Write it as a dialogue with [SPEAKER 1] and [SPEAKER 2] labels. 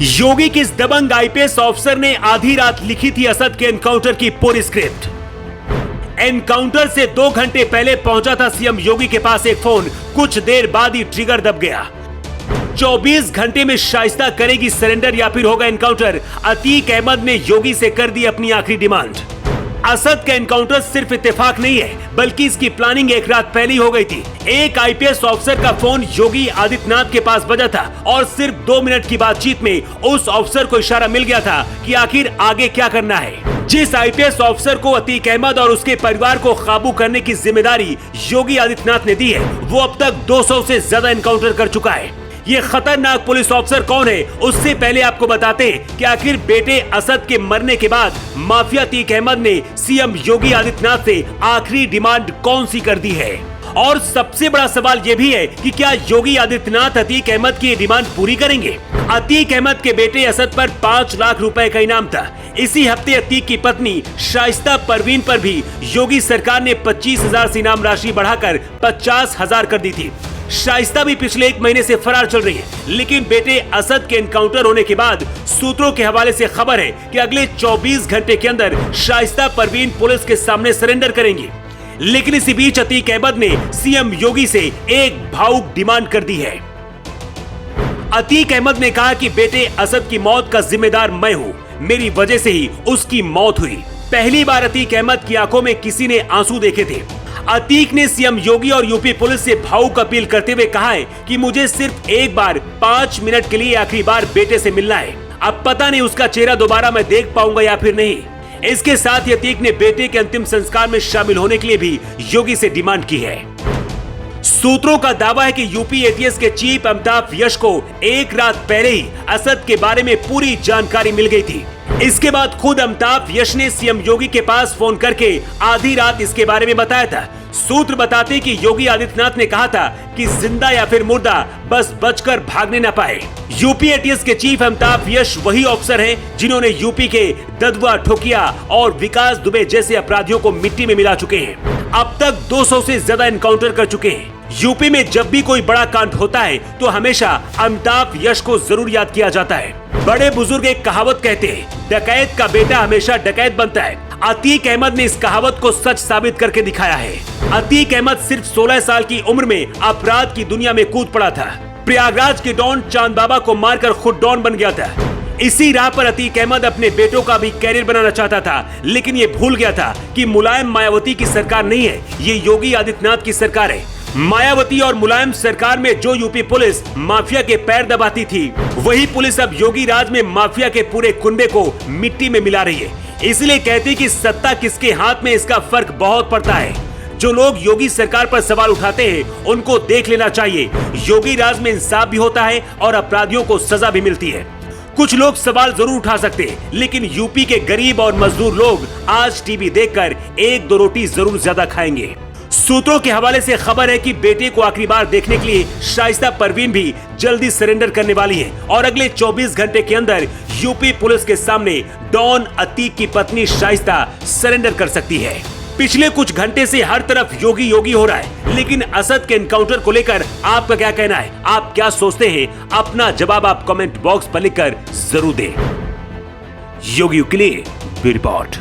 [SPEAKER 1] योगी के इस दबंग IPS officer ने आधी रात लिखी थी असद के एनकाउंटर की पूरी स्क्रिप्ट। एनकाउंटर से 2 घंटे पहले पहुंचा था सीएम योगी के पास एक फोन, कुछ देर बाद ही ट्रिगर दब गया। 24 घंटे में शाइस्ता करेगी सरेंडर या फिर होगा एनकाउंटर। अतीक अहमद ने योगी से कर दी अपनी आखिरी डिमांड। असद का एनकाउंटर सिर्फ इत्तेफाक नहीं है, बल्कि इसकी प्लानिंग एक रात पहले ही हो गई थी। एक आईपीएस ऑफिसर का फोन योगी आदित्यनाथ के पास बजा था और सिर्फ 2 मिनट की बातचीत में उस ऑफिसर को इशारा मिल गया था कि आखिर आगे क्या करना है। जिस आईपीएस ऑफिसर को अतीक अहमद और उसके परिवार को काबू करने की जिम्मेदारी योगी आदित्यनाथ ने दी है, वो अब तक 200 से ज्यादा एनकाउंटर कर चुका है। ये खतरनाक पुलिस ऑफिसर कौन है, उससे पहले आपको बताते हैं कि आखिर बेटे असद के मरने के बाद माफिया अतीक अहमद ने सीएम योगी आदित्यनाथ से आखिरी डिमांड कौन सी कर दी है। और सबसे बड़ा सवाल ये भी है कि क्या योगी आदित्यनाथ अतीक अहमद की डिमांड पूरी करेंगे। अतीक अहमद के बेटे असद पर 5 लाख रुपए का इनाम था। इसी हफ्ते अतीक की पत्नी शाइस्ता परवीन पर भी योगी सरकार ने 25,000 से इनाम राशि बढ़ाकर 50,000 कर दी थी। शाइस्ता भी पिछले 1 महीने से फरार चल रही है, लेकिन बेटे असद के एनकाउंटर होने के बाद सूत्रों के हवाले से खबर है कि अगले 24 घंटे के अंदर शाइस्ता परवीन पुलिस के सामने सरेंडर करेंगी। लेकिन इसी बीच अतीक अहमद ने सीएम योगी से एक भावुक डिमांड कर दी है। अतीक अहमद ने कहा कि बेटे असद की मौत का जिम्मेदार मैं हूं, मेरी वजह से ही उसकी मौत हुई। पहली बार अतीक अहमद की आंखों में किसी ने आंसू देखे थे। अतीक ने सीएम योगी और यूपी पुलिस से भावुक अपील करते हुए कहा है कि मुझे सिर्फ एक बार 5 मिनट के लिए आखिरी बार बेटे से मिलना है। अब पता नहीं उसका चेहरा दोबारा मैं देख पाऊंगा या फिर नहीं। इसके साथ ही अतीक ने बेटे के अंतिम संस्कार में शामिल होने के लिए भी योगी से डिमांड की है। सूत्रों का दावा है कि यूपी एटीएस के चीफ अमिताभ यश को एक रात पहले ही असद के बारे में पूरी जानकारी मिल गई थी। इसके बाद खुद अमिताभ यश ने सीएम योगी के पास फोन करके आधी रात इसके बारे में बताया था। सूत्र बताते कि योगी आदित्यनाथ ने कहा था कि जिंदा या फिर मुर्दा बस बचकर भागने न पाए। यूपी एटीएस के चीफ अमिताभ यश वही ऑफिसर हैं जिन्होंने यूपी के ददुआ, ठोकिया और विकास दुबे जैसे अपराधियों को मिट्टी में मिला चुके हैं। अब तक 200 से ज्यादा एनकाउंटर कर चुके हैं। यूपी में जब भी कोई बड़ा कांड होता है तो हमेशा अमिताभ यश को जरूर याद किया जाता है। बड़े बुजुर्ग एक कहावत कहते हैं, डकैत का बेटा हमेशा डकैत बनता है। अतीक अहमद ने इस कहावत को सच साबित करके दिखाया है। अतीक अहमद सिर्फ 16 साल की उम्र में अपराध की दुनिया में कूद पड़ा था। प्रयागराज के डॉन चांद बाबा को मारकर खुद डॉन बन गया था। इसी राह पर अतीक अहमद अपने बेटों का भी कैरियर बनाना चाहता था, लेकिन ये भूल गया था कि मुलायम मायावती की सरकार नहीं है, ये योगी आदित्यनाथ की सरकार है। मायावती और मुलायम सरकार में जो यूपी पुलिस माफिया के पैर दबाती थी, वही पुलिस अब योगी राज में माफिया के पूरे कुनबे को मिट्टी में मिला रही है। इसलिए कहते हैं कि सत्ता किसके हाथ में, इसका फर्क बहुत पड़ता है। जो लोग योगी सरकार पर सवाल उठाते हैं उनको देख लेना चाहिए, योगी राज में इंसाफ भी होता है और अपराधियों को सजा भी मिलती है। कुछ लोग सवाल जरूर उठा सकते हैं, लेकिन यूपी के गरीब और मजदूर लोग आज टीवी देखकर 1-2 रोटी जरूर ज्यादा खाएंगे। सूत्रों के हवाले से खबर है कि बेटे को आखिरी बार देखने के लिए शाइस्ता परवीन भी जल्दी सरेंडर करने वाली है और अगले 24 घंटे के अंदर यूपी पुलिस के सामने डॉन अतीक की पत्नी शाइस्ता सरेंडर कर सकती है। पिछले कुछ घंटे से हर तरफ योगी योगी हो रहा है, लेकिन असद के एनकाउंटर को लेकर आपका क्या कहना है? आप क्या सोचते हैं? अपना जवाब आप कमेंट बॉक्स पर लिखकर जरूर दें। योगी के लिए रिपोर्ट।